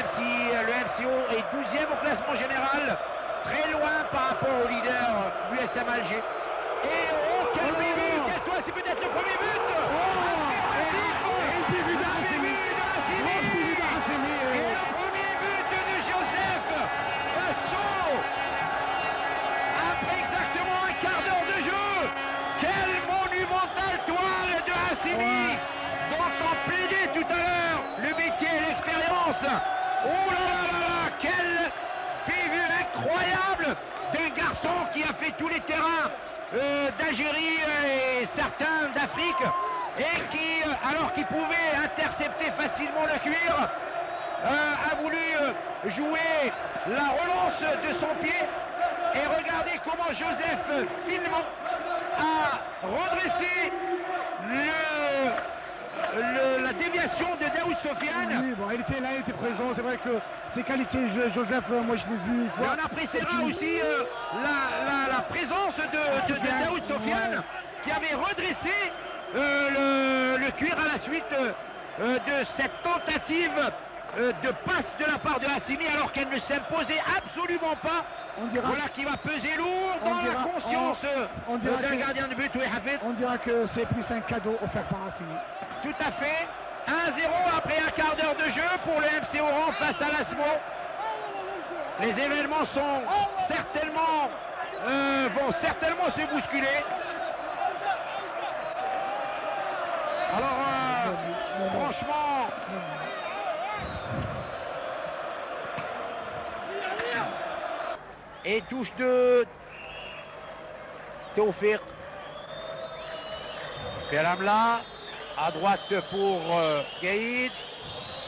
même si le MCO est 12e au classement général, très loin par rapport au leader l'USM Alger. Et oh, quel but! Toi, c'est peut-être le premier but! Dont on plaidait tout à l'heure le métier et l'expérience. Oh là là là là, quel PV incroyable d'un garçon qui a fait tous les terrains d'Algérie et certains d'Afrique et qui, alors qu'il pouvait intercepter facilement le cuir, a voulu jouer la relance de son pied. Et regardez comment Joseph Filmon a redressé la déviation de Daoud Sofiane. Oui, bon, il était présent, c'est vrai que ses qualités, Joseph, moi je l'ai vu une fois. Et on appréciera aussi la présence de Daoud Sofiane, qui avait redressé le cuir à la suite de cette tentative de passe de la part de Hassimi, alors qu'elle ne s'imposait absolument pas. Voilà qui va peser lourd dans la conscience d'un gardien de but. On dira que c'est plus un cadeau offert par Hassimi. Tout à fait. 1-0 après un quart d'heure de jeu pour le MC Oran face à l'Asmo. Les événements sont certainement vont certainement se bousculer. Alors franchement, et touche de Théophile. Peramla à droite pour Gaïd.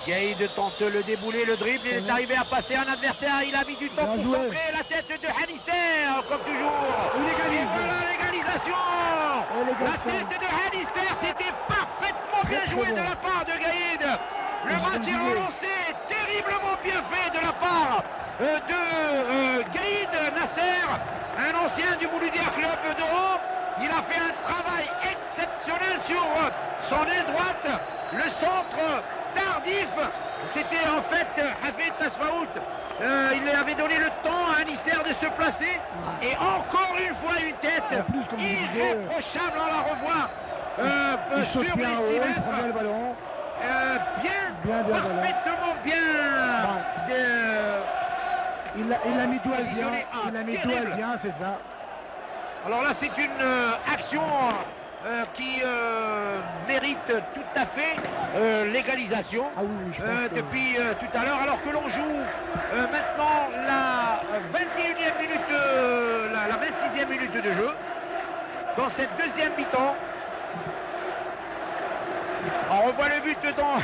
Gaïd tente le déboulé, le dribble, il est arrivé à passer un adversaire, il a mis du temps pour centrer la tête de Hanister, comme toujours. Et voilà l'égalisation. La tête de Hanister, c'était parfaitement bien joué de la part de Gaïd. Le match est relancé, terriblement bien fait de la part de Gaïd Nasser, un ancien du Mouloudia Club d'Oran. Il a fait un travail exceptionnel sur son aile droite, le centre tardif. C'était en fait Hafid Tasfaout. Il avait donné le temps à Hanister de se placer. Et encore une fois une tête irréprochable, on la revoit sur les 6 mètres. Parfaitement bien. Il a mis douelle bien, il a mis douelle bien, c'est ça. Alors là, c'est une action qui mérite tout à fait l'égalisation depuis tout à l'heure, alors que l'on joue maintenant la 21e minute, la 26e minute de jeu dans cette deuxième mi-temps. On revoit le but dans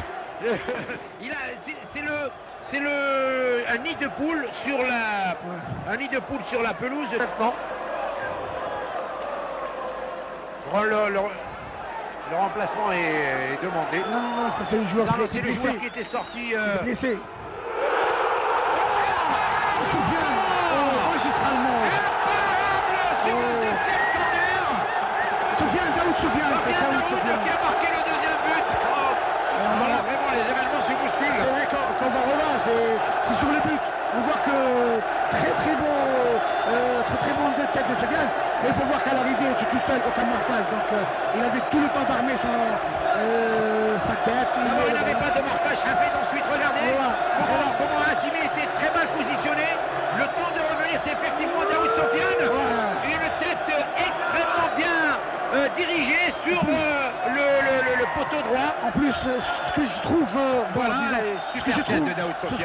c'est un nid de poule sur la pelouse maintenant. Le remplacement est demandé. Non, c'est le joueur, c'est le joueur qui était sorti. Blessé. Magistralement. Imparable sur le deuxième corner. Daoud Sofiane qui a marqué le deuxième but. Voilà, vraiment les événements se bousculent. C'est vrai quand on va revoir, c'est sur le but. On voit que très bon de tête de Sofiane. Mais il faut voir qu'à l'arrivée, il était tout seul, aucun marquage. Donc il avait tout le temps d'armer sa tête. Il n'avait pas de marquage. Ensuite, regardez comment Hassimi était très mal positionné. Le temps de revenir, c'est effectivement Daoud Sofiane. Une tête extrêmement bien dirigée sur le poteau droit. En plus, ce que je trouve ce que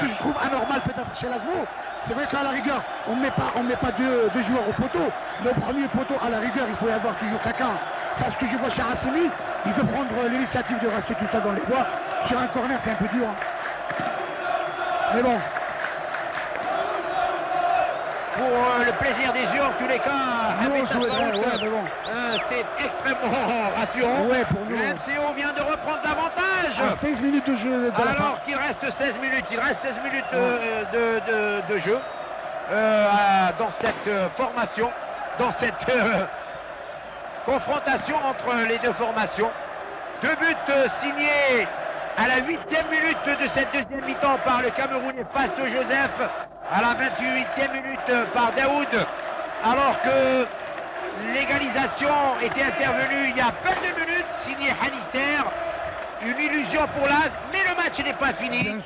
je trouve anormal peut-être chez l'Asmo, c'est vrai qu'à la rigueur, on ne met pas deux joueurs au poteau. Le premier poteau, à la rigueur, il faut y avoir toujours quelqu'un. Ça, ce que je vois chez Hassimi, il veut prendre l'initiative de rester tout seul dans les bois. Sur un corner, c'est un peu dur. Mais bon. Pour le plaisir des yeux, en tous les cas, c'est extrêmement rassurant. Pour nous. Le MCO vient de reprendre l'avantage. 16 minutes de jeu. Alors qu'il reste 16 minutes. Il reste 16 minutes de jeu dans cette formation, dans cette confrontation entre les deux formations. Deux buts signés à la 8e minute de cette deuxième mi-temps par le Camerounais Fasto Joseph, à la 28e minute par Daoud, alors que l'égalisation était intervenue il y a peu de minutes, signé Hanister. Une illusion pour l'As, mais le match n'est pas fini.